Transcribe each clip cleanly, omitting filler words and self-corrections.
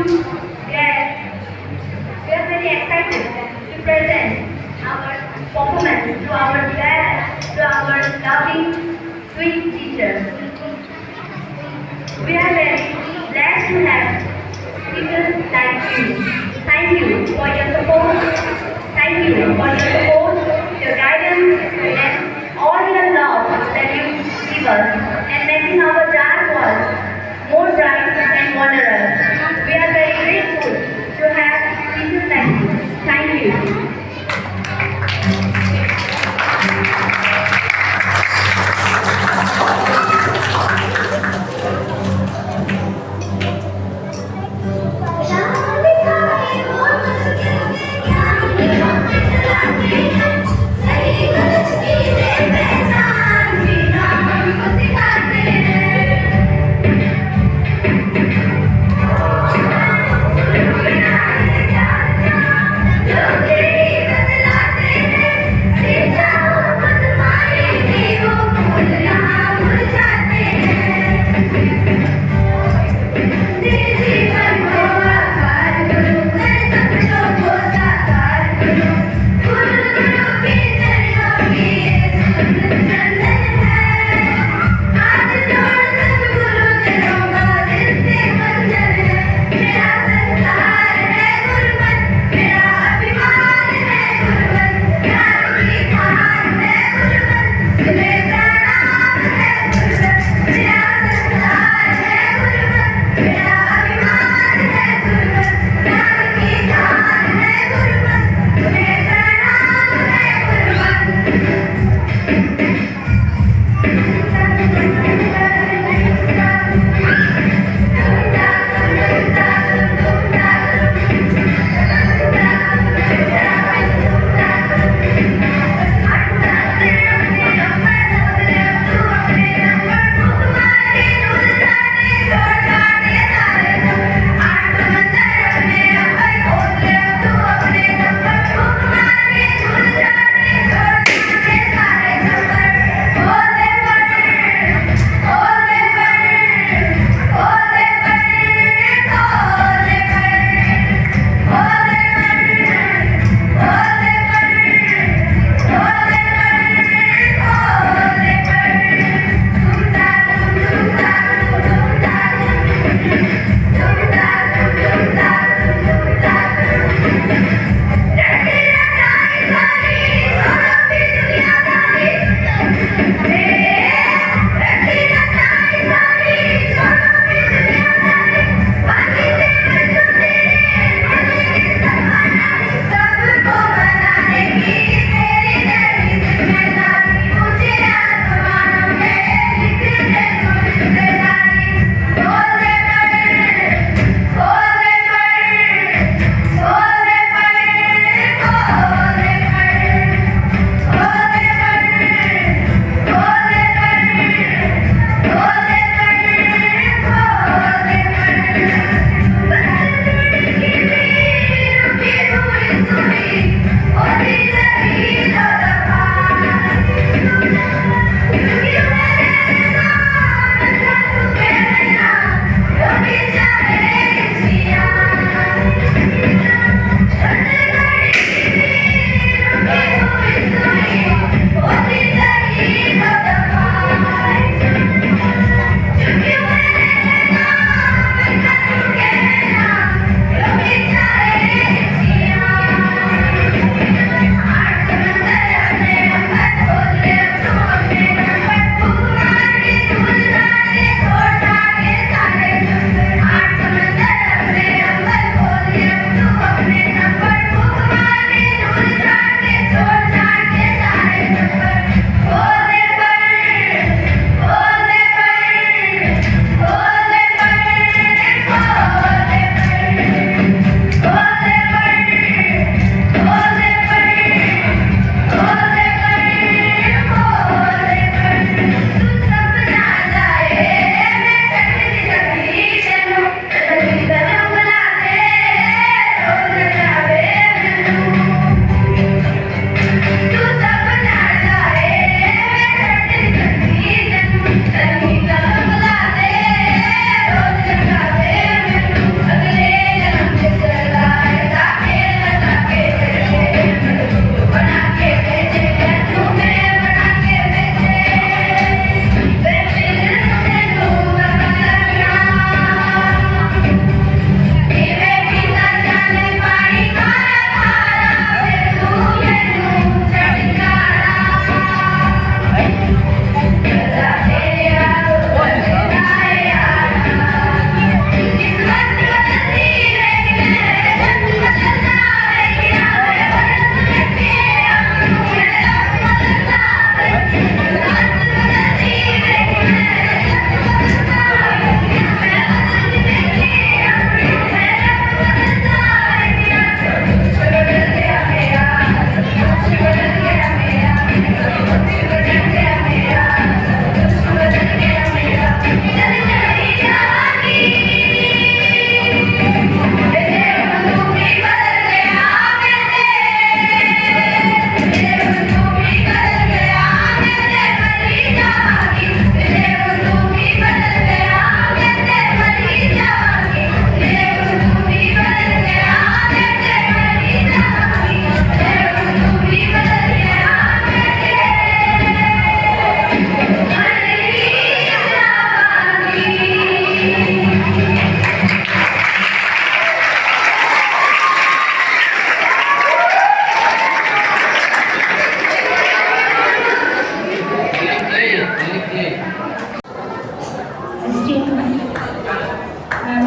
Yes, we are very excited to present our performance to our dad, to our loving, sweet teachers. We are very glad to have teachers like you. Thank you for your support. Thank you for your support, your guidance, and all your love that you give us, and making our dark walls more bright and wondrous. We are very grateful to have teachers like you. Thank you. Okay.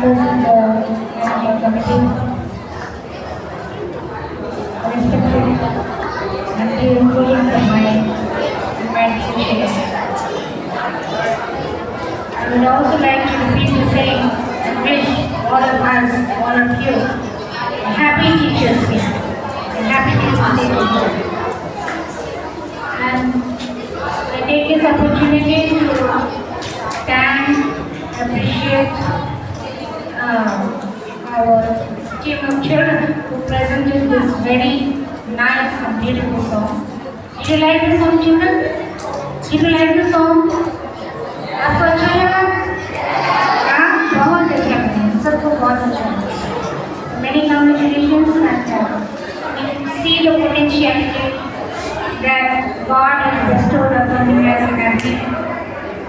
members of the management committee, respected and the employees of my administration. I would also like to repeat the same and wish all of us, all of you, a happy Teachers' Day, a happy Teachers' Day to you. And I take this opportunity to thank, appreciate our team of children who presented this very nice and beautiful song. Did you like the song, children? Did you like the song? आपको अच्छा लगा? हाँ, बहुत अच्छा लगा, सबको बहुत अच्छा लगा. Many congratulations and we see the potentiality that God has bestowed upon you as an athlete.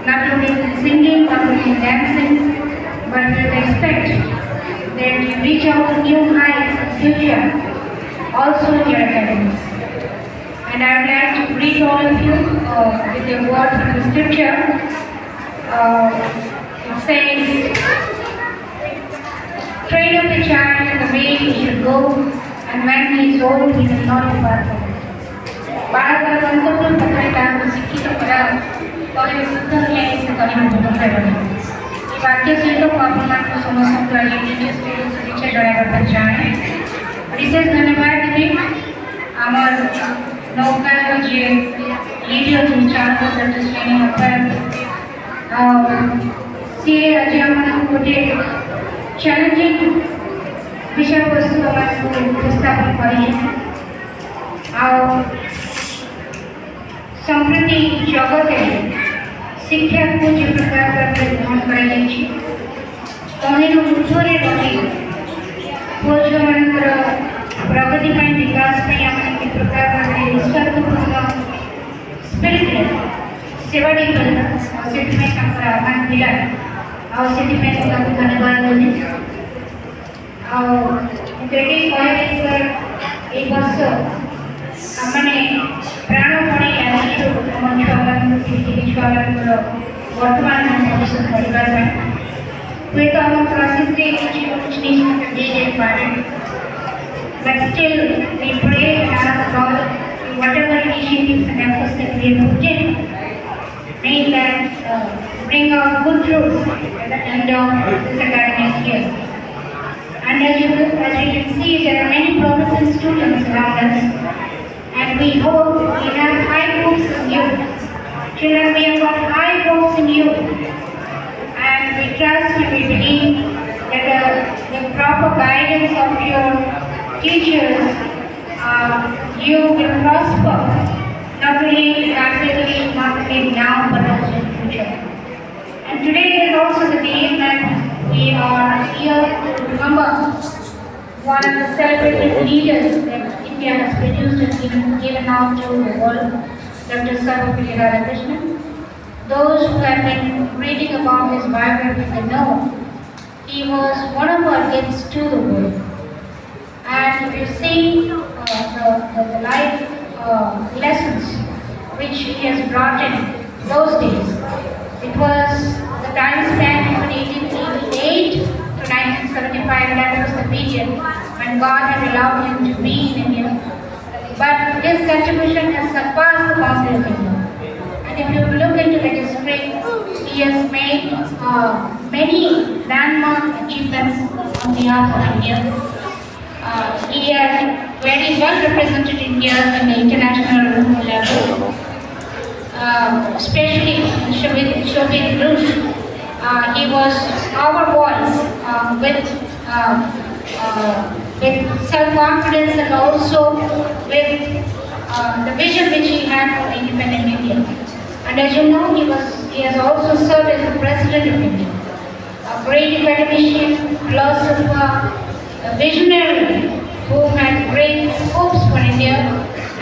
Not only in singing, not only in dancing, but we expect that you reach out to new heights in future, also in your academics. And I would like to greet all of you with a word from the scripture. It says, train up a child in the way he should go, and when he is old, he will not depart from it. बाळाला पण पकडता शिक्षित करा कहीं सुंदर है इसे कहीं बहुत है वाक्य से तो परमात्मा को समझ सकता है टीचर्स के पीछे ड्राइवर पर जाए विशेष धन्यवाद दी আমার নৌকা যে রেডিও চালু করতে শ্রেণী আপনার সে আজ আমরা গোটে চ্যালেঞ্জিং বিষয়বস্তু আমাকে উপস্থাপন করেছেন संप्रति जगत शिक्षा को जो प्रकार ग्रहण कराई तहर ऊर्धे रही पुओ झील मान प्रगति विकास प्रकार निस्वार्थपूर्ण स्पिरिट सेवा से आह्वान मिला से धन्यवाद देवी सर ये वर्ष आमने प्राणपणे वर्तमान भविष्य पढ़ाई हुए तो हम प्रोसेस से कुछ नहीं दे पाए but still we pray and ask God whatever initiatives and efforts that we have put in may that bring out good fruits at the end of this academic year. And as you can see, there are many promising students around us. And we hope we have high hopes in you. Children, we have got high hopes in you. And we trust and we believe that the proper guidance of your teachers, you will prosper, not only academically, not only now, but also in the future. And today is also the day that we are here to remember one of the celebrated leaders that India has produced and given out to the world, Dr. Sarvapalli Radhakrishnan. Those who have been reading about his biography, they know he was one of our gifts to the world. And if you see the life lessons which he has brought in those days, it was the time span between 1888 to 1975, that was the period when God had allowed him to be in India. But his contribution has surpassed the boundaries of India. And if you look into the history, he has made many landmark achievements on behalf of India. He has very well represented India in the international level, especially Soviet Rus. He was our voice with self-confidence and also with the vision which he had for independent India. And as you know, he has also served as the President of India. A great academician, philosopher, a visionary who had great hopes for India,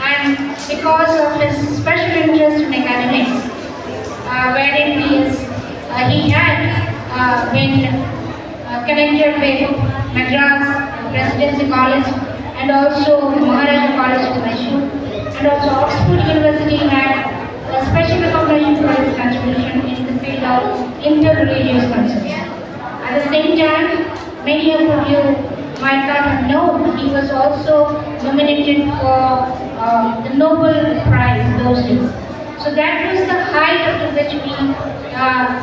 and because of his special interest in academics, wherein he had been connected with Madras Presidency College and also Maharaja College of Mysore, and also Oxford University had a special recognition for his contribution in the field of interreligious concepts. At the same time, many of you might not have known he was also nominated for the Nobel Prize those days. So that was the height up to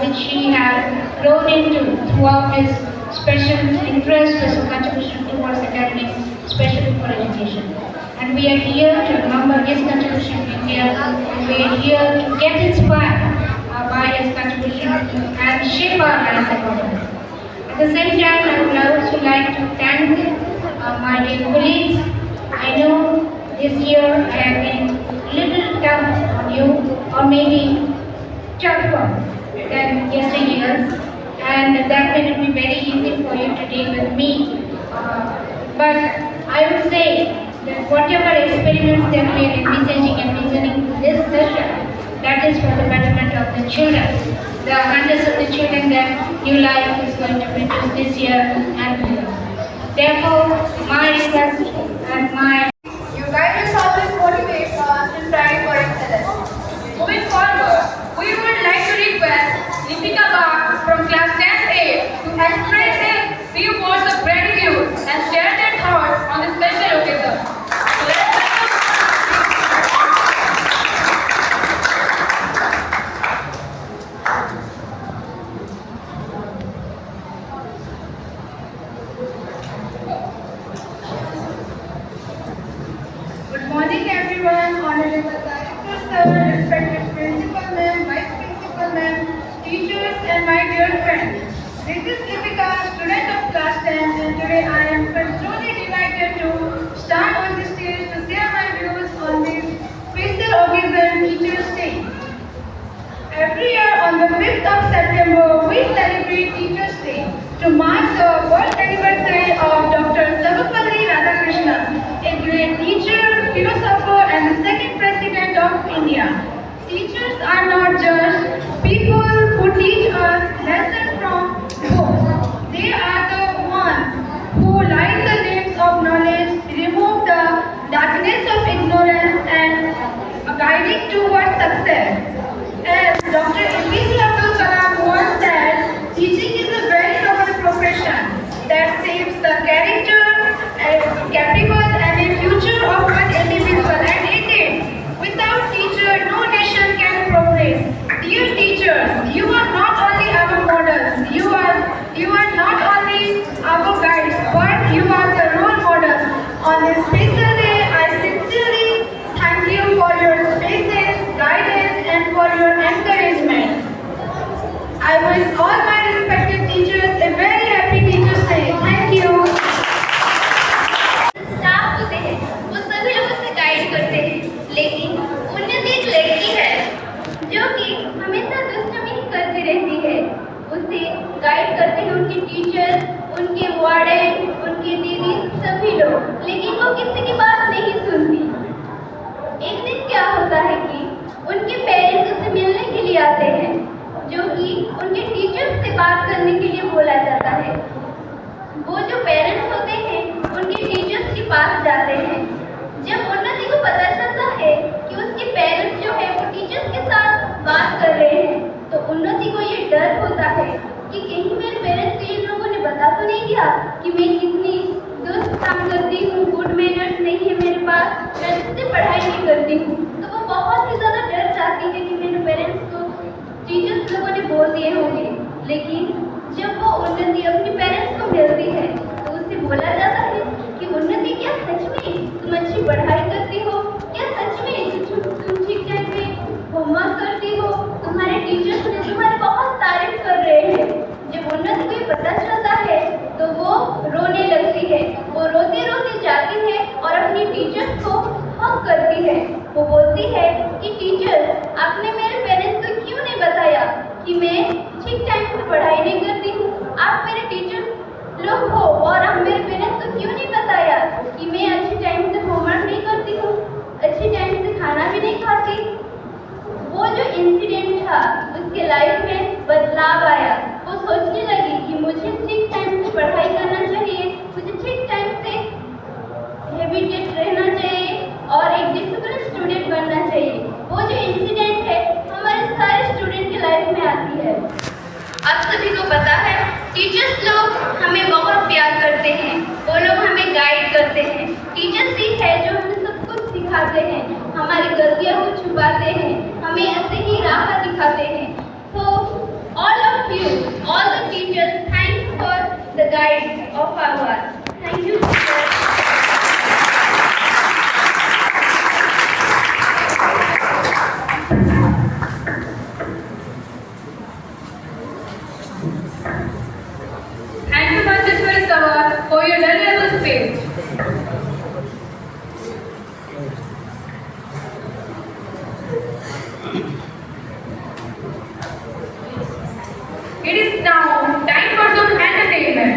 which he had grown into throughout his special interest, special contribution towards academics, especially for education. And we are here to remember his contribution to India, and we are here to get inspired by his contribution and shape our lives accordingly. At the same time, I would also like to thank my dear colleagues. I know this year I have been a little tough on you, or maybe tougher than yesteryears, and that may not be very easy for you to deal with me. But I would say that whatever experiments that we are envisioning this session, that is for the betterment of the children, the hundreds of the children that New Life is going to produce this year and beyond. Therefore, my request and my You guys always motivate us in trying for excellence. Moving forward, we would like to request Deepika Bhatt from class 10A to express a few words of gratitude and share their thoughts on this special occasion. So let's welcome. Good morning everyone, honorable director sir, respected principal ma'am, vice principal ma'am, teachers and my dear friends. This is Deepika, student of class 10, and today I am truly delighted to stand on the stage to share my views on this special occasion, Teachers' Day. Every year on the 5th of September, we celebrate Teachers' Day to mark the birth anniversary of Dr. Sarvepalli Radhakrishnan, a great teacher, philosopher, and the second president of India. Teachers are not just people who teach us lessons from books. They are the ones who light the lamps of knowledge, remove the darkness of ignorance, and guiding towards success. As Dr. APJ Abdul Kalam once said, teaching is a very noble profession that shapes the character, capable, and a future of one individual. And indeed, without teacher, no nation can progress. Dear teachers, you are not only our models, you are not only our guides, but you are the role models. On this special day, I sincerely thank you for your patience, guidance, and for your encouragement. I wish all my respected teachers a very happy Teachers' Day. Thank you. Staff होते हैं वो सभी लोग उसे guide करते हैं, लेकिन उन्नति एक लड़की है जो कि हमेशा दुष्टमी ही करती रहती है। उसे गाइड करते हैं उनके टीचर, उनके वार्डन, उनके दीदी, सभी लोग, लेकिन वो किसी की बात नहीं सुनती। एक दिन क्या होता है कि उनके पेरेंट्स उसे मिलने के लिए आते हैं, जो कि उनके टीचर्स से बात करने के लिए बोला जाता है। वो जो पेरेंट्स होते हैं उनके टीचर्स के पास जाते हैं। जब उन्नति को पता चलता है कि उसके पेरेंट्स जो है वो टीचर्स के साथ बात कर रहे हैं, तो उन्नति को ये डर होता है कि कहीं मेरे पेरेंट्स को इन लोगों ने बता तो नहीं दिया कि मैं कितनी दुष्ट काम करती हूँ, गुड मैनर्स नहीं है मेरे पास, मैं इससे पढ़ाई नहीं करती हूँ। तो वो बहुत ही ज़्यादा डर जाती है कि मेरे पेरेंट्स को टीचर्स लोगों ने बोल दिए होंगे। लेकिन जब वो उन्नति अपने पेरेंट्स को मिलती है तो उससे बोला जाता है कि उन्नति क्या सच में तुम अच्छी पढ़ाई करती हो, क्या सच में तुम ठीक टाइम पे होमवर्क करती हो, तुम्हारे टीचर्स ने तुम्हारी बहुत तारीफ कर रहे हैं। जब उन्नति को ये पता चलता है तो वो रोने लगती है। वो रोते रोते जाती है और अपनी टीचर्स को हक करती है। वो बोलती है कि टीचर, आपने मेरे पेरेंट्स को क्यों नहीं बताया कि मैं ठीक टाइम पे पढ़ाई नहीं करती हूँ? आप मेरे टीचर लोग हो और आप मेरे पेरेंट्स को क्यों नहीं बताया कि मैं अच्छे टाइम से होमवर्क नहीं करती हूँ, अच्छे टाइम से खाना भी नहीं खाती? वो जो इंसिडेंट था उसके लाइफ में बदलाव आया। वो सोचने लगी कि मुझे ठीक टाइम से पढ़ाई करना चाहिए, मुझे ठीक टाइम से हैबिटेट रहना चाहिए और एक डिसिप्लिन स्टूडेंट बनना चाहिए। वो जो इंसिडेंट है हमारे सारे स्टूडेंट की लाइफ में आती है। आप सभी को पता है टीचर्स लोग हमें बहुत प्यार करते हैं, वो लोग हमें गाइड करते हैं। टीचर्स ही है जो हमें सब कुछ सिखाते हैं, हमारी गलतियों को छुपाते हैं, हमें ऐसे ही राह दिखाते हैं। So all of you, all the teachers, thanks for the guide of our. Thank you, teachers. Thank you, Mancheshwari Sawar, for your valuable speech. It is now time for some entertainment.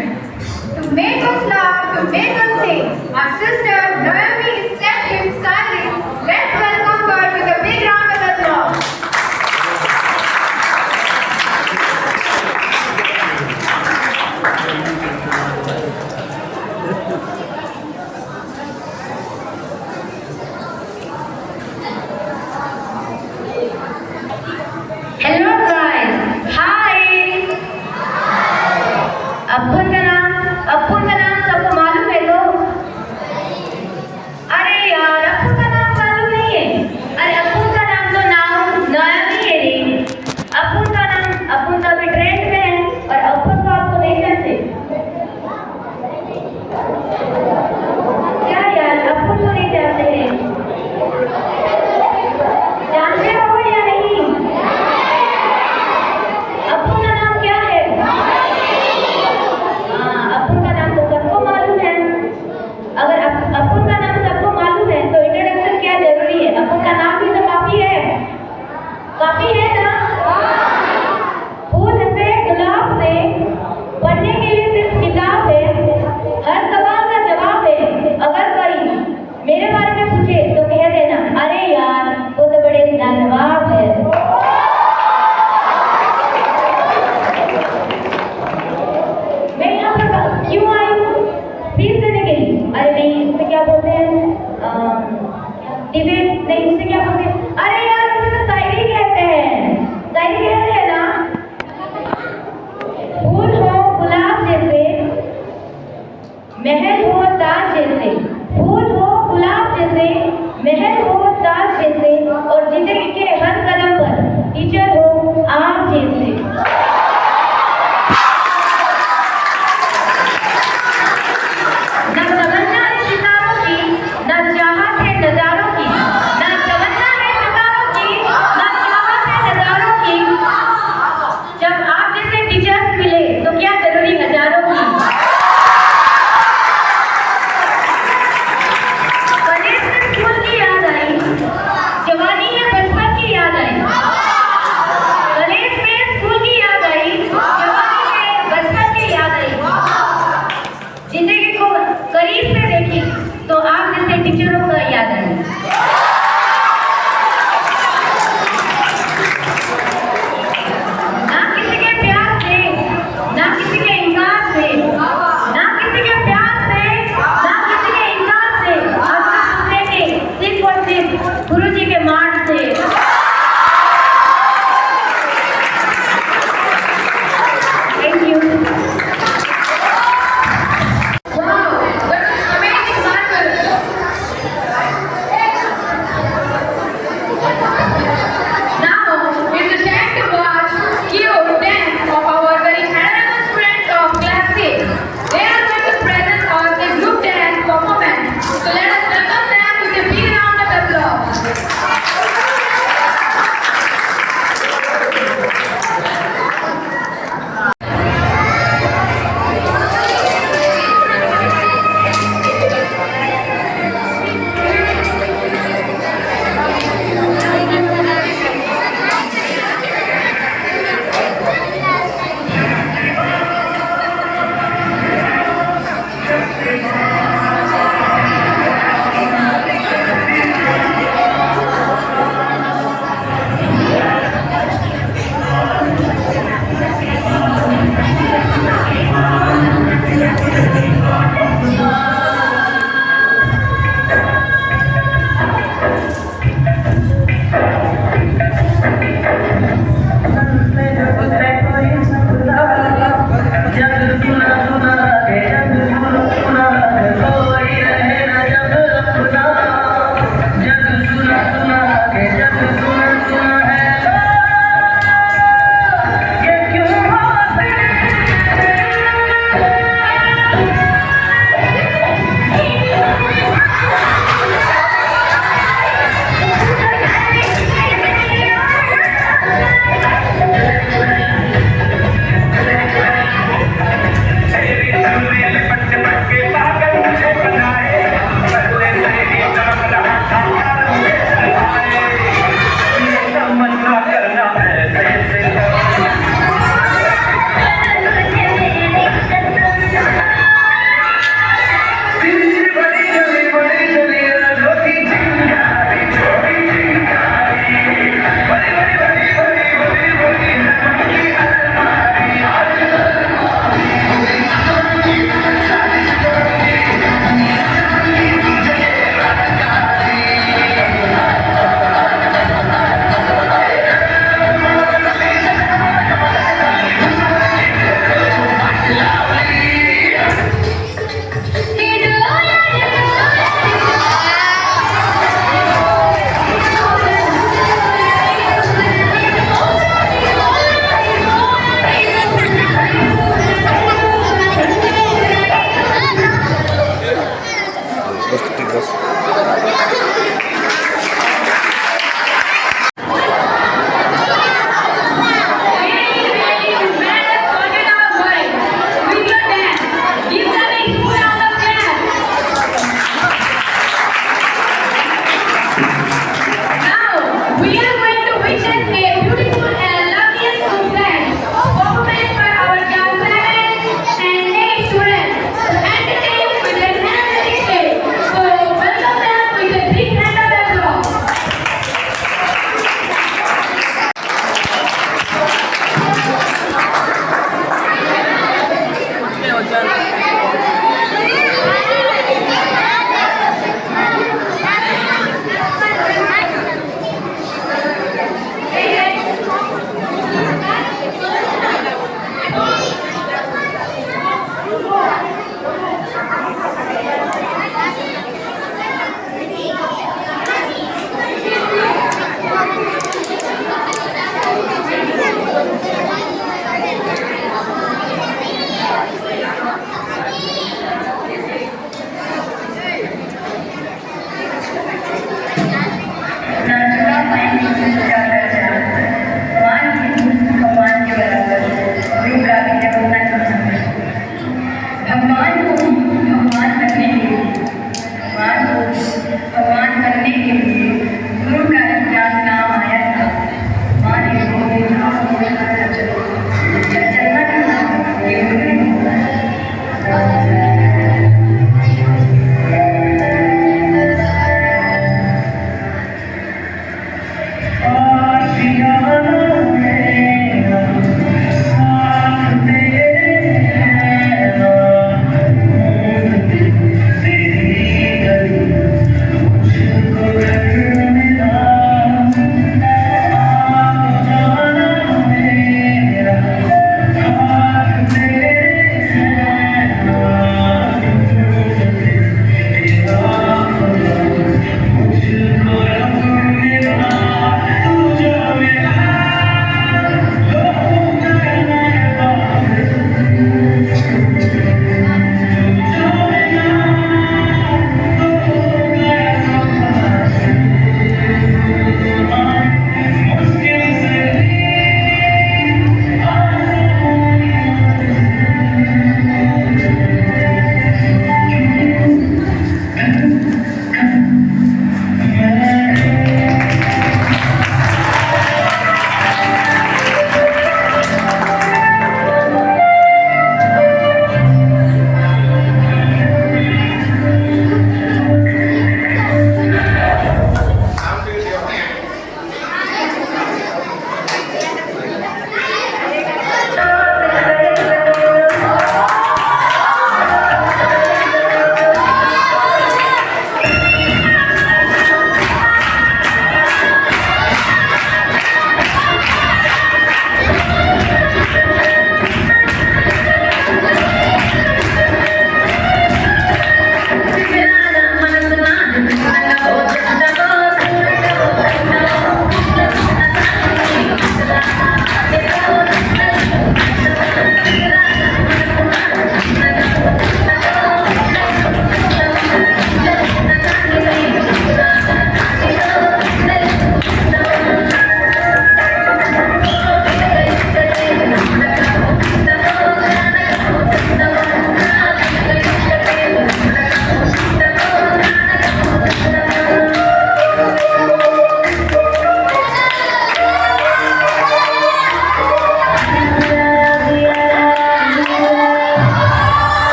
To make us laugh, to make us sing, our sister Naomi is set in silence. Let's welcome her with a big round of applause. Hello guys, hi. अपुन का नाम सबको मालूम है तो? अरे यार अपुन का नाम मालूम नहीं है? अरे अपुन का नाम तो नया भी है रे। अपुन का भी ट्रेंड में है और अपुन को आपको नहीं जानते क्या यार? अपुन को नहीं जानते हैं? जानते हो या नहीं? अपुन का नाम क्या है? अपुन का नाम तो सबको मालूम है। अगर अपुन का नाम सबको मालूम है तो इंट्रोडक्शन क्या जरूरी है? अपुन का नाम भी तो काफी है ना? फूल से गुलाब से बनने के लिए